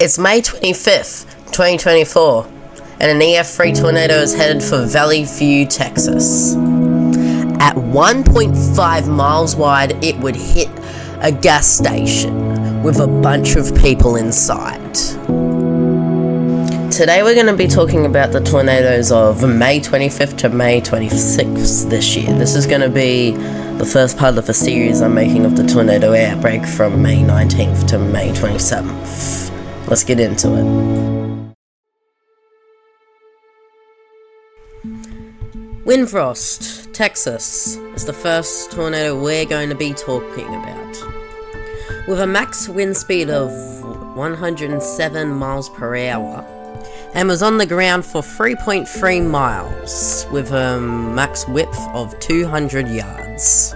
It's May 25th, 2024, and an EF3 tornado is headed for Valley View, Texas. At 1.5 miles wide, it would hit a gas station with a bunch of people inside. Today we're going to be talking about the tornadoes of May 25th to May 26th this year. This is going to be the first part of a series I'm making of the tornado outbreak from May 19th to May 27th. Let's get into it. Windfrost, Texas, is the first tornado we're going to be talking about. With a max wind speed of 107 miles per hour, and was on the ground for 3.3 miles, with a max width of 200 yards.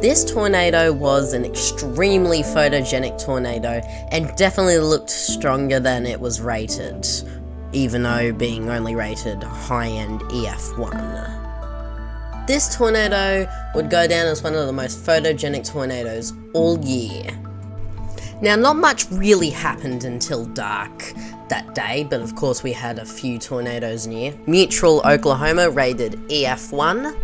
This tornado was an extremely photogenic tornado, and definitely looked stronger than it was rated, even though being only rated high-end EF1. This tornado would go down as one of the most photogenic tornadoes all year. Now, not much really happened until dark that day, but of course we had a few tornadoes near. Mutual, Oklahoma rated EF1,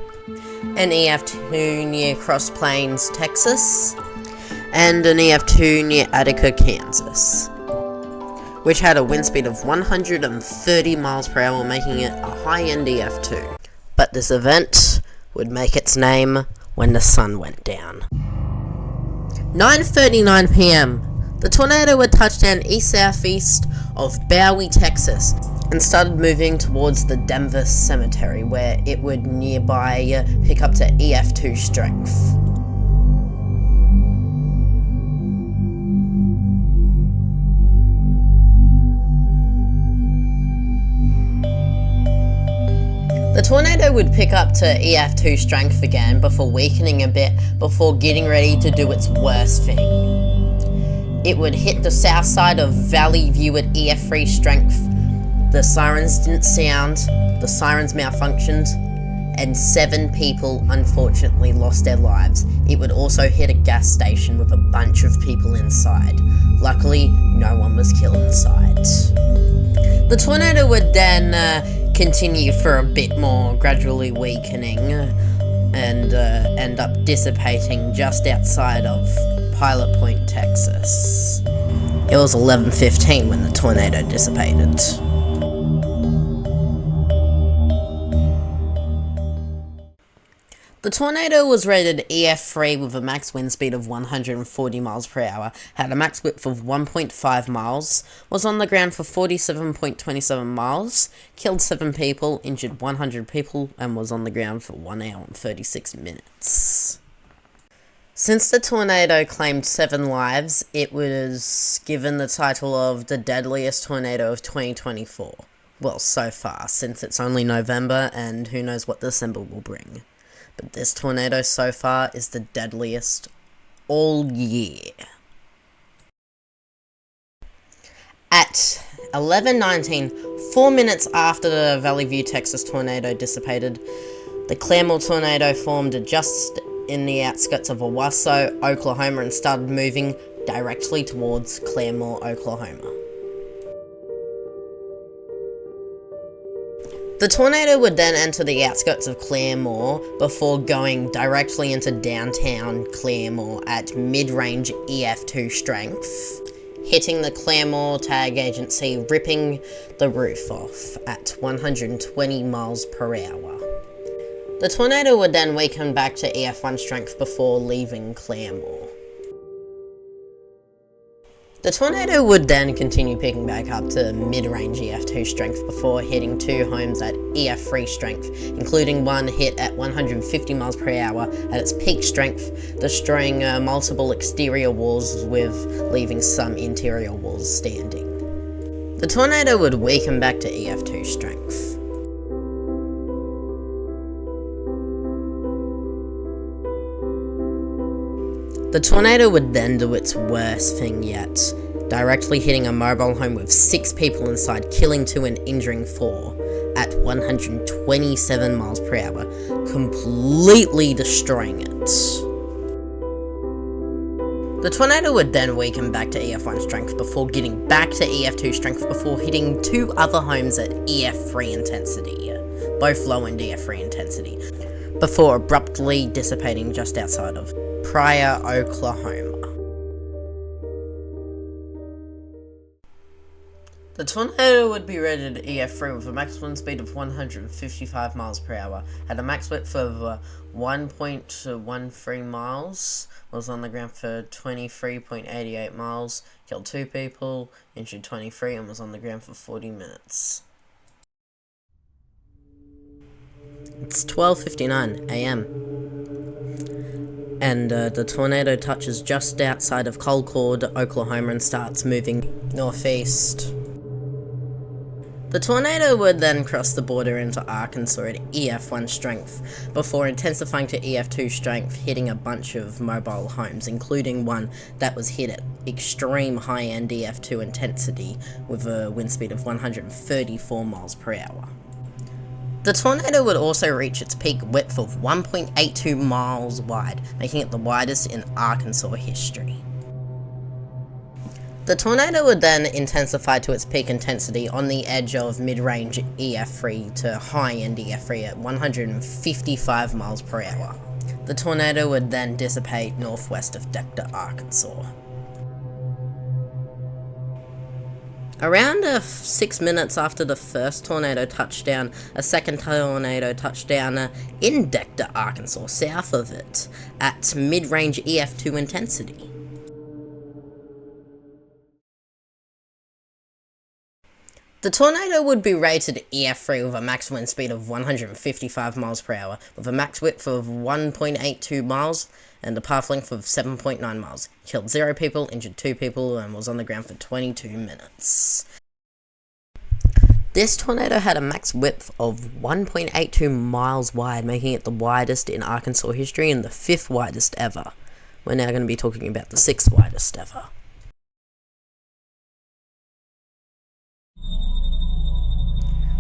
an EF2 near Cross Plains, Texas, and an EF2 near Attica, Kansas, which had a wind speed of 130 miles per hour, making it a high-end EF2. But this event would make its name when the sun went down. 9:39 p.m. The tornado would touch down east-southeast of Bowie, Texas, and started moving towards the Denver Cemetery, where it would nearby pick up to EF2 strength. The tornado would pick up to EF2 strength again before weakening a bit before getting ready to do its worst thing. It would hit the south side of Valley View at EF3 strength. The sirens didn't sound, the sirens malfunctioned, and 7 people unfortunately lost their lives. It would also hit a gas station with a bunch of people inside. Luckily, no one was killed inside. The tornado would then continue for a bit more, gradually weakening, and end up dissipating just outside of Pilot Point, Texas. It was 11:15 when the tornado dissipated. The tornado was rated EF3 with a max wind speed of 140 miles per hour, had a max width of 1.5 miles, was on the ground for 47.27 miles, killed 7 people, injured 100 people, and was on the ground for 1 hour and 36 minutes. Since the tornado claimed 7 lives, it was given the title of the deadliest tornado of 2024. Well, so far, since it's only November, and who knows what December will bring. But this tornado so far is the deadliest all year. At 11:19, 4 minutes after the Valley View, Texas tornado dissipated, the Claremore tornado formed just in the outskirts of Owasso, Oklahoma, and started moving directly towards Claremore, Oklahoma. The tornado would then enter the outskirts of Claremore before going directly into downtown Claremore at mid-range EF2 strength, hitting the Claremore Tag Agency, ripping the roof off at 120 miles per hour. The tornado would then weaken back to EF1 strength before leaving Claremore. The tornado would then continue picking back up to mid-range EF2 strength before hitting 2 homes at EF3 strength, including one hit at 150 miles per hour at its peak strength, destroying multiple exterior walls with leaving some interior walls standing. The tornado would weaken back to EF2 strength. The tornado would then do its worst thing yet, directly hitting a mobile home with 6 people inside, killing 2 and injuring 4 at 127 miles per hour, completely destroying it. The tornado would then weaken back to EF1 strength before getting back to EF2 strength before hitting two other homes at EF3 intensity, both low in EF3 intensity, before abruptly dissipating just outside of Pryor, Oklahoma. The tornado would be rated EF3 with a maximum speed of 155 miles per hour, had a max width of 1.13 miles, was on the ground for 23.88 miles, killed 2 people, injured 23, and was on the ground for 40 minutes. It's 12:59 a.m. and the tornado touches just outside of Concord, Oklahoma, and starts moving northeast. The tornado would then cross the border into Arkansas at EF1 strength, before intensifying to EF2 strength, hitting a bunch of mobile homes, including one that was hit at extreme high-end EF2 intensity with a wind speed of 134 miles per hour. The tornado would also reach its peak width of 1.82 miles wide, making it the widest in Arkansas history. The tornado would then intensify to its peak intensity on the edge of mid-range EF3 to high-end EF3 at 155 miles per hour. The tornado would then dissipate northwest of Decatur, Arkansas. Around 6 minutes after the first tornado touchdown, a second tornado touched down in Decatur, Arkansas, south of it, at mid-range EF2 intensity. The tornado would be rated EF3 with a max wind speed of 155 miles per hour, with a max width of 1.82 miles and a path length of 7.9 miles. Killed 0 people, injured 2 people, and was on the ground for 22 minutes. This tornado had a max width of 1.82 miles wide, making it the widest in Arkansas history and the 5th widest ever. We're now going to be talking about the 6th widest ever.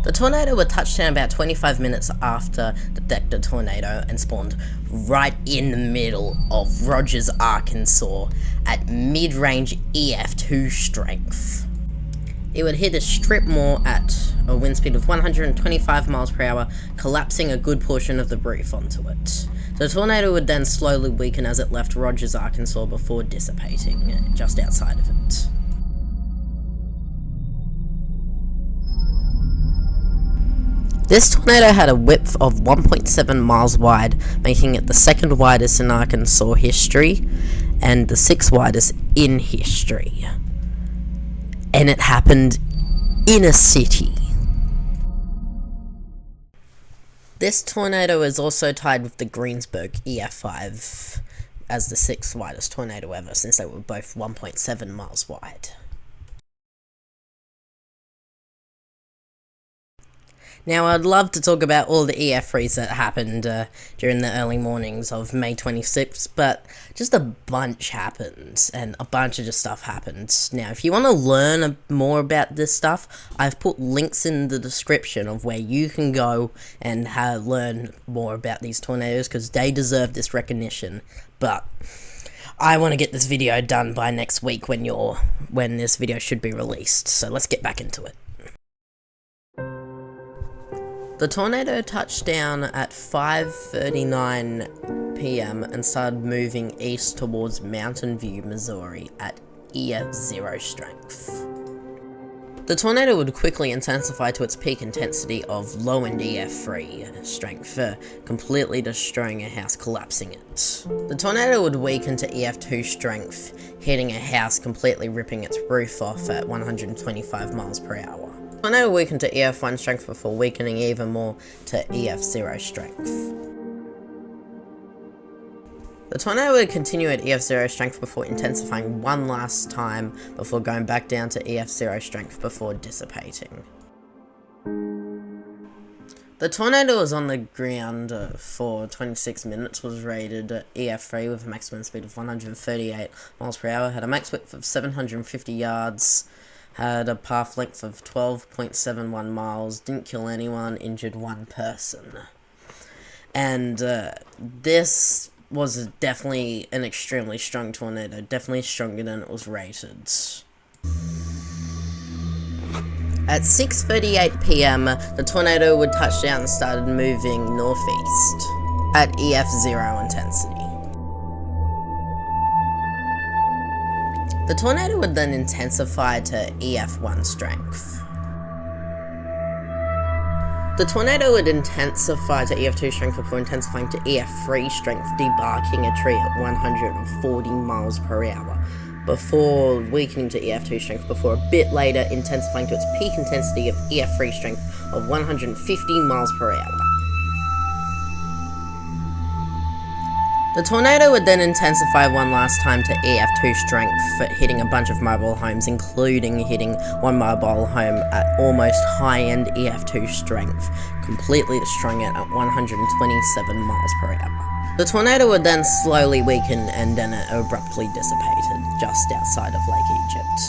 The tornado would touch down about 25 minutes after the Decatur tornado and spawned right in the middle of Rogers, Arkansas at mid-range EF2 strength. It would hit a strip mall at a wind speed of 125 miles per hour, collapsing a good portion of the roof onto it. The tornado would then slowly weaken as it left Rogers, Arkansas before dissipating just outside of it. This tornado had a width of 1.7 miles wide, making it the 2nd widest in Arkansas history and the 6th widest in history. And it happened in a city. This tornado is also tied with the Greensburg EF5 as the 6th widest tornado ever, since they were both 1.7 miles wide. Now, I'd love to talk about all the EF3s that happened during the early mornings of May 26th, but just a bunch happened, and a bunch of just stuff happened. Now, if you want to learn more about this stuff, I've put links in the description of where you can go and learn more about these tornadoes, because they deserve this recognition. But I want to get this video done by next week when this video should be released, so let's get back into it. The tornado touched down at 5:39 p.m. and started moving east towards Mountain View, Missouri at EF0 strength. The tornado would quickly intensify to its peak intensity of low-end EF3 strength, completely destroying a house, collapsing it. The tornado would weaken to EF2 strength, hitting a house, completely ripping its roof off at 125 miles per hour. The tornado weakened to EF1 strength before weakening even more to EF0 strength. The tornado would continue at EF0 strength before intensifying one last time before going back down to EF0 strength before dissipating. The tornado was on the ground for 26 minutes, was rated EF3 with a maximum speed of 138 miles per hour, had a max width of 750 yards, had a path length of 12.71 miles, didn't kill anyone, injured 1 person. And this was definitely an extremely strong tornado, definitely stronger than it was rated. At 6:38 PM, the tornado would touch down and started moving northeast at EF0 intensity. The tornado would then intensify to EF1 strength. The tornado would intensify to EF2 strength before intensifying to EF3 strength, debarking a tree at 140 miles per hour, before weakening to EF2 strength, before a bit later intensifying to its peak intensity of EF3 strength of 150 miles per hour. The tornado would then intensify one last time to EF2 strength, hitting a bunch of mobile homes, including hitting one mobile home at almost high-end EF2 strength, completely destroying it at 127 miles per hour. The tornado would then slowly weaken and then it abruptly dissipated just outside of Lake Egypt.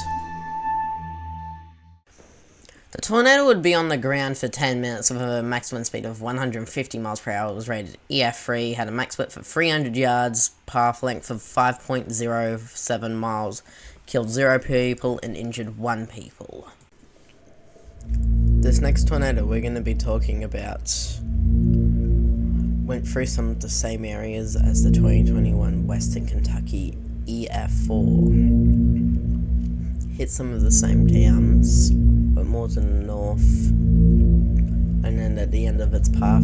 The tornado would be on the ground for 10 minutes with a maximum speed of 150 miles per hour. It was rated EF3, had a max width of 300 yards, path length of 5.07 miles, killed 0 people and injured 1 people. This next tornado we're going to be talking about went through some of the same areas as the 2021 Western Kentucky EF4. Hit some of the same towns, but more to the north, and then at the end of its path,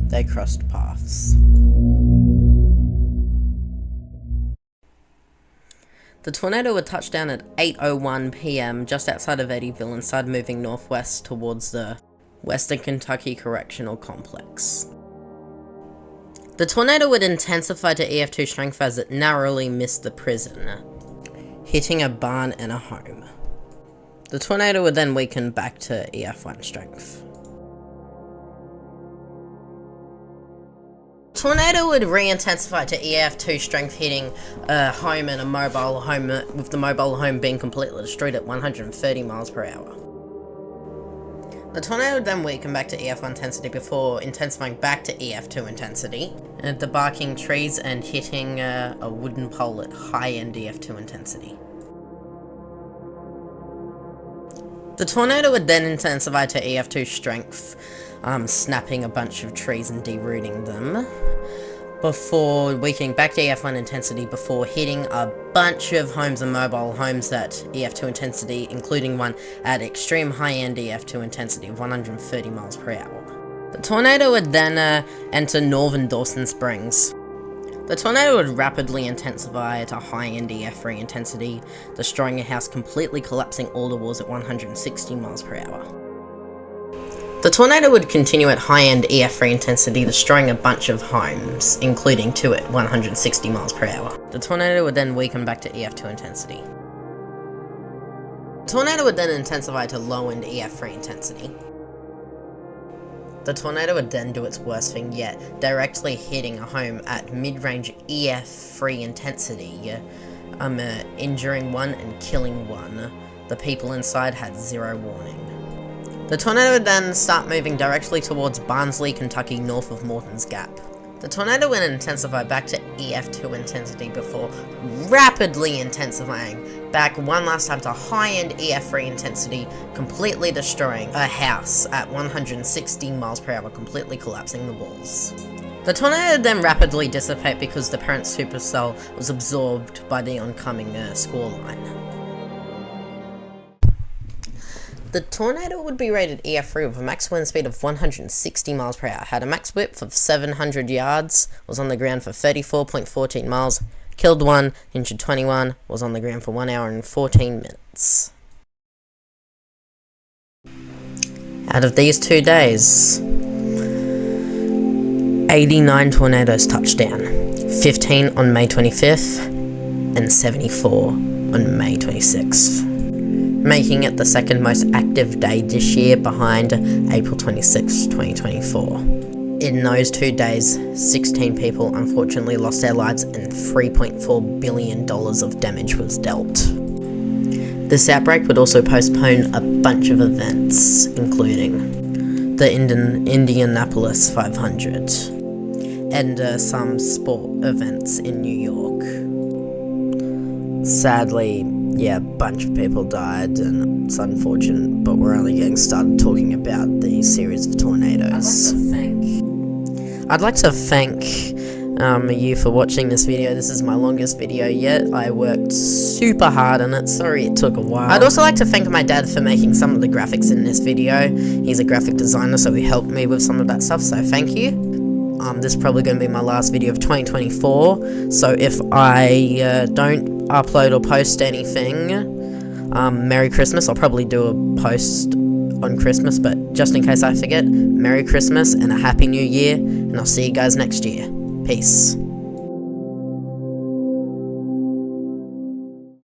they crossed paths. The tornado would touch down at 8:01 PM just outside of Eddyville and started moving northwest towards the Western Kentucky Correctional Complex. The tornado would intensify to EF2 strength as it narrowly missed the prison, hitting a barn and a home. The tornado would then weaken back to EF1 strength. Tornado would re-intensify to EF2 strength, hitting a home and a mobile home, with the mobile home being completely destroyed at 130 miles per hour. The tornado would then weaken back to EF1 intensity before intensifying back to EF2 intensity, debarking trees and hitting a wooden pole at high-end EF2 intensity. The tornado would then intensify to EF2 strength, snapping a bunch of trees and derooting them, before weakening back to EF1 intensity before hitting a bunch of homes and mobile homes at EF2 intensity, including one at extreme high-end EF2 intensity of 130 miles per hour. The tornado would then enter northern Dawson Springs. The tornado would rapidly intensify to high-end EF3 intensity, destroying a house, completely collapsing all the walls at 160 miles per hour. The tornado would continue at high-end EF3 intensity, destroying a bunch of homes, including 2 at 160 miles per hour. The tornado would then weaken back to EF2 intensity. The tornado would then intensify to low-end EF3 intensity. The tornado would then do its worst thing yet, directly hitting a home at mid-range EF3 intensity, injuring 1 and killing 1. The people inside had 0 warning. The tornado would then start moving directly towards Barnsley, Kentucky, north of Morton's Gap. The tornado would intensify back to EF2 intensity before rapidly intensifying back one last time to high-end EF3 intensity, completely destroying a house at 160 miles per hour, completely collapsing the walls. The tornado would then rapidly dissipate because the parent supercell was absorbed by the oncoming squall line. The tornado would be rated EF3 with a max wind speed of 160 miles per hour, had a max width of 700 yards, was on the ground for 34.14 miles, killed 1, injured 21, was on the ground for 1 hour and 14 minutes. Out of these 2 days, 89 tornadoes touched down, 15 on May 25th and 74 on May 26th. Making it the second most active day this year behind April 26, 2024. In those 2 days, 16 people unfortunately lost their lives and $3.4 billion of damage was dealt. This outbreak would also postpone a bunch of events, including the Indianapolis 500, and some sport events in New York. Sadly, yeah, a bunch of people died, and it's unfortunate, but we're only getting started talking about the series of tornadoes. I'd like to thank you for watching this video. This is my longest video yet. I worked super hard on it. Sorry it took a while. I'd also like to thank my dad for making some of the graphics in this video. He's a graphic designer, so he helped me with some of that stuff, so thank you. This is probably going to be my last video of 2024, so if I don't upload or post anything, Merry Christmas. I'll probably do a post on Christmas, but just in case I forget, Merry Christmas and a Happy New Year, and I'll see you guys next year. Peace.